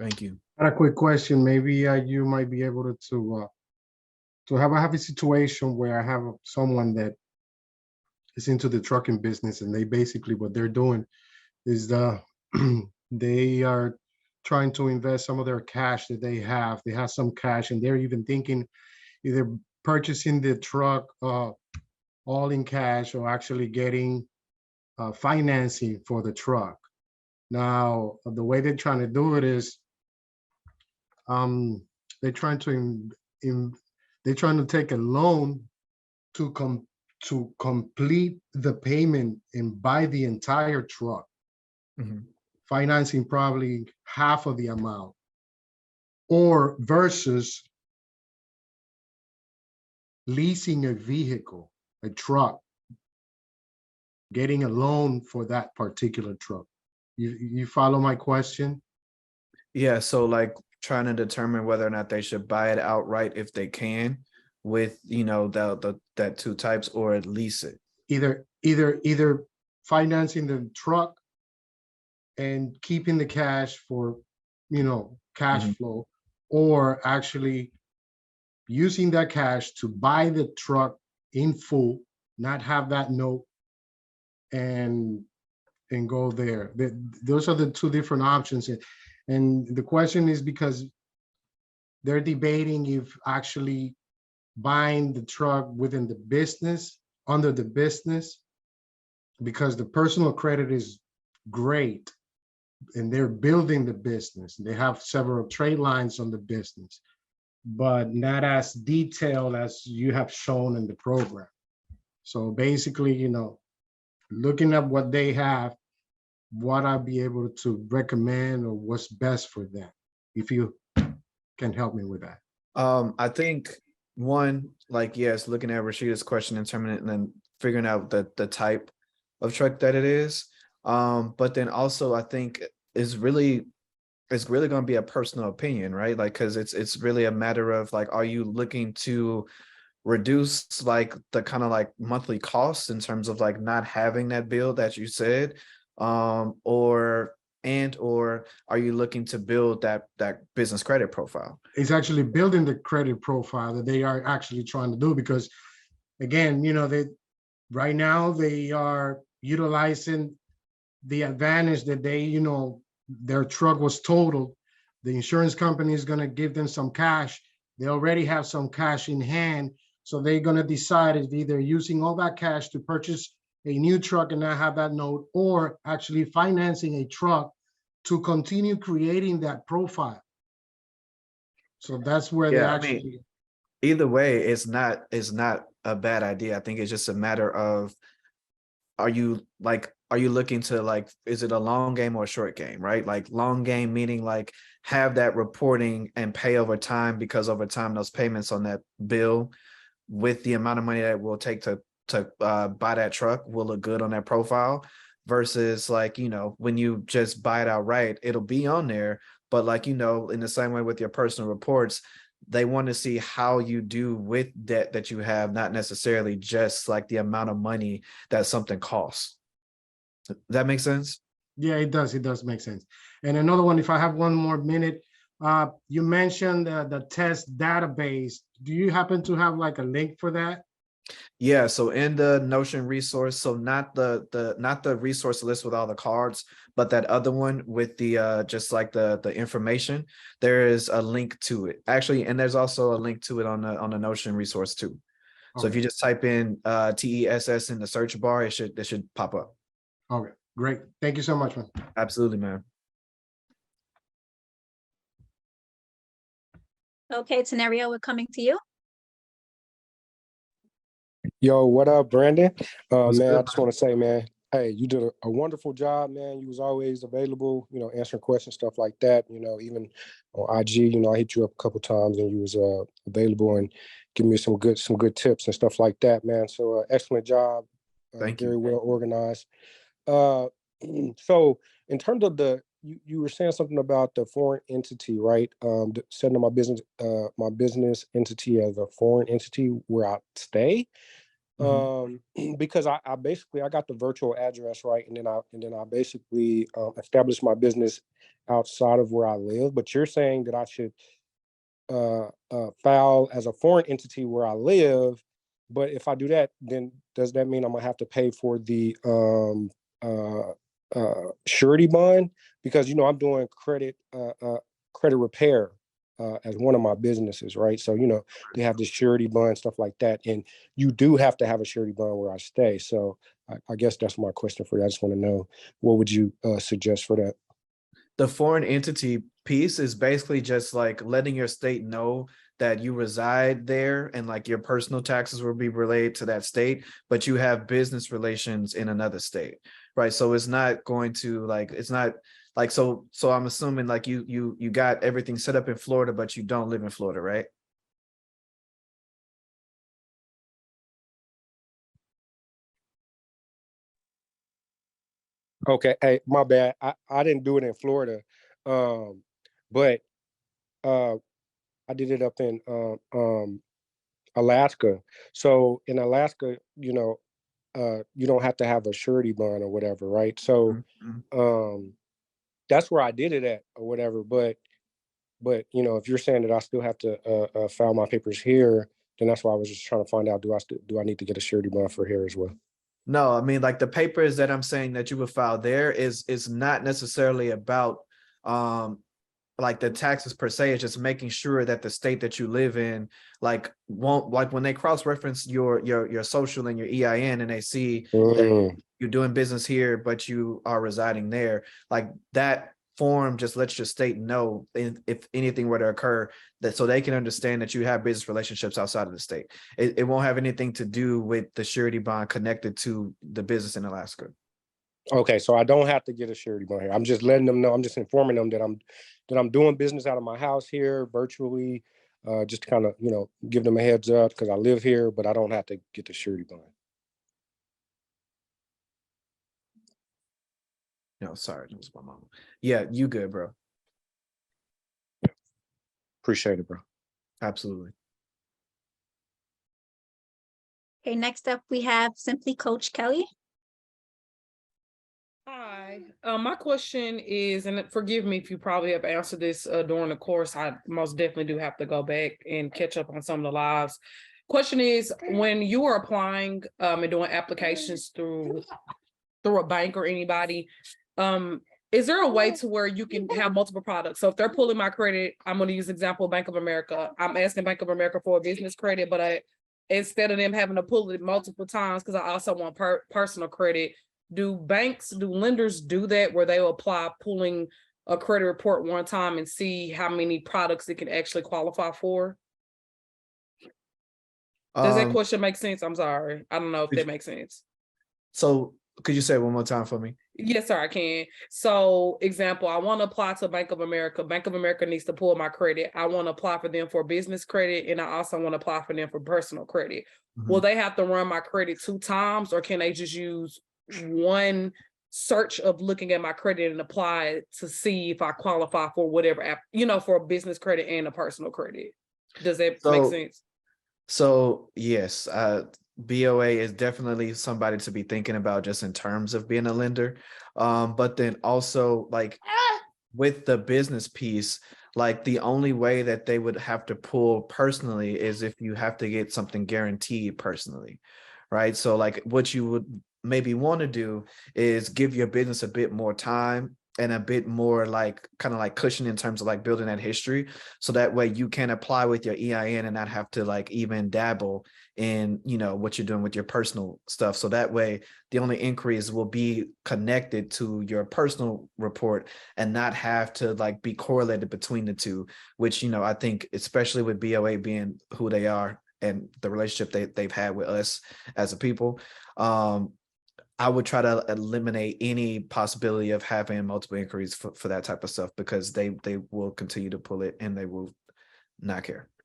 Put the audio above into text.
Thank you. I had a quick question. Maybe you might be able to have a situation where I have someone that is into the trucking business, and they basically what they're doing is they are trying to invest some of their cash that they have. They have some cash, and they're even thinking either purchasing the truck all in cash or actually getting financing for the truck. Now, the way they're trying to do it is they're trying to they're trying to take a loan to complete the payment and buy the entire truck, financing probably half of the amount, or versus leasing a vehicle, a truck, getting a loan for that particular truck. You follow my question? Yeah, so like trying to determine whether or not they should buy it outright if they can, with that two types, or lease it. Either financing the truck and keeping the cash for cash flow, or actually using that cash to buy the truck in full, not have that note, and go there. Those are the two different options. And the question is because they're debating if actually buying the truck within the business, under the business, because the personal credit is great and they're building the business. They have several trade lines on the business, but not as detailed as you have shown in the program. So basically, looking at what they have, what I'll be able to recommend or what's best for them, if you can help me with that. I think one, like, yes, looking at Rashida's question and determining and then figuring out the type of truck that it is. But then also I think it's really going to be a personal opinion, right? Like, because it's really a matter of like, are you looking to reduce like the kind of like monthly costs in terms of like not having that bill that you said, or are you looking to build that business credit profile? It's actually building the credit profile that they are actually trying to do, because again, they right now they are utilizing the advantage that their truck was totaled. The insurance company is going to give them some cash. They already have some cash in hand, so they're going to decide if either using all that cash to purchase a new truck and not have that note, or actually financing a truck to continue creating that profile. So that's where they actually. I mean, either way, it's not a bad idea. I think it's just a matter of, are you looking to, like, is it a long game or a short game, right? Like long game meaning like have that reporting and pay over time, because over time those payments on that bill with the amount of money that it will take to buy that truck will look good on that profile, versus like, when you just buy it outright, it'll be on there. But like, in the same way with your personal reports, they want to see how you do with debt that you have, not necessarily just like the amount of money that something costs. Does that make sense? Yeah, it does. It does make sense. And another one, if I have one more minute, you mentioned the test database. Do you happen to have like a link for that? Yeah, so in the Notion resource, so not the resource list with all the cards, but that other one with the just like the information, there is a link to it actually, and there's also a link to it on the Notion resource too. So if you just type in TESS in the search bar, it should pop up. Okay, great. Thank you so much, man. Absolutely, man. Okay, Tenario, we're coming to you. Yo, what up, Brandon? Man, good, I just want to say, man, hey, you did a wonderful job, man. You was always available, answering questions, stuff like that. Even on IG, I hit you up a couple times and you was available and giving me some good tips and stuff like that, man. So excellent job. Thank you. Very well organized. So in terms of you were saying something about the foreign entity, right? Setting up my business entity as a foreign entity where I stay. Because I basically I got the virtual address right, and then I basically established my business outside of where I live. But you're saying that I should file as a foreign entity where I live, but if I do that, then does that mean I'm gonna have to pay for the surety bond? Because I'm doing credit repair as one of my businesses, right? So they have the surety bond, stuff like that, and you do have to have a surety bond where I stay. So I guess that's my question for you. I just want to know, what would you suggest for that? The foreign entity piece is basically just like letting your state know that you reside there and like your personal taxes will be related to that state, but you have business relations in another state, right? So it's not going to like, it's not like, so I'm assuming like you got everything set up in Florida, but you don't live in Florida, right? Okay, hey, my bad. I didn't do it in Florida, but uh, I did it up in Alaska. So in Alaska, you don't have to have a surety bond or whatever, right? So Mhm. um, that's where I did it at or whatever. But if you're saying that I still have to file my papers here, then that's why I was just trying to find out, do I need to get a surety bond for here as well? No, I mean, like the papers that I'm saying that you would file there is not necessarily about like the taxes per se. It's just making sure that the state that you live in like won't, like when they cross-reference your social and your EIN and they see that Mm. you're doing business here but you are residing there, like that form just lets your state know if anything were to occur, that so they can understand that you have business relationships outside of the state. It won't have anything to do with the surety bond connected to the business in Alaska. Okay, so I don't have to get a surety bond here. I'm just letting them know. I'm just informing them that I'm doing business out of my house here virtually, just to kind of give them a heads up because I live here, but I don't have to get the surety bond. No, sorry, that was my mom. Yeah, you good, bro. Appreciate it, bro. Absolutely. Okay, next up we have Simply Coach Kelly. Hi, my question is, and forgive me if you probably have answered this during the course. I most definitely do have to go back and catch up on some of the lives. Question is, when you are applying and doing applications through a bank or anybody, is there a way to where you can have multiple products? So if they're pulling my credit, I'm going to use example Bank of America. I'm asking Bank of America for a business credit, but instead of them having to pull it multiple times, because I also want personal credit. Do lenders do that where they will apply pulling a credit report one time and see how many products it can actually qualify for? Does that question make sense? I'm sorry. I don't know if that makes sense. So could you say it one more time for me? Yes, sir, I can. So, example, I want to apply to Bank of America. Bank of America needs to pull my credit. I want to apply for them for business credit, and I also want to apply for them for personal credit. Will they have to run my credit 2 times, or can they just use one search of looking at my credit and apply it to see if I qualify for whatever app, for a business credit and a personal credit? Does that make sense? So yes, BOA is definitely somebody to be thinking about just in terms of being a lender. But then also like with the business piece, like the only way that they would have to pull personally is if you have to get something guaranteed personally, right? So like what you would maybe want to do is give your business a bit more time and a bit more like kind of like cushion in terms of like building that history. So that way you can apply with your EIN and not have to like even dabble in, what you're doing with your personal stuff. So that way the only inquiries will be connected to your personal report and not have to like be correlated between the two, which, I think especially with BOA being who they are and the relationship they've had with us as a people, I would try to eliminate any possibility of having multiple inquiries for that type of stuff, because they will continue to pull it and they will not care.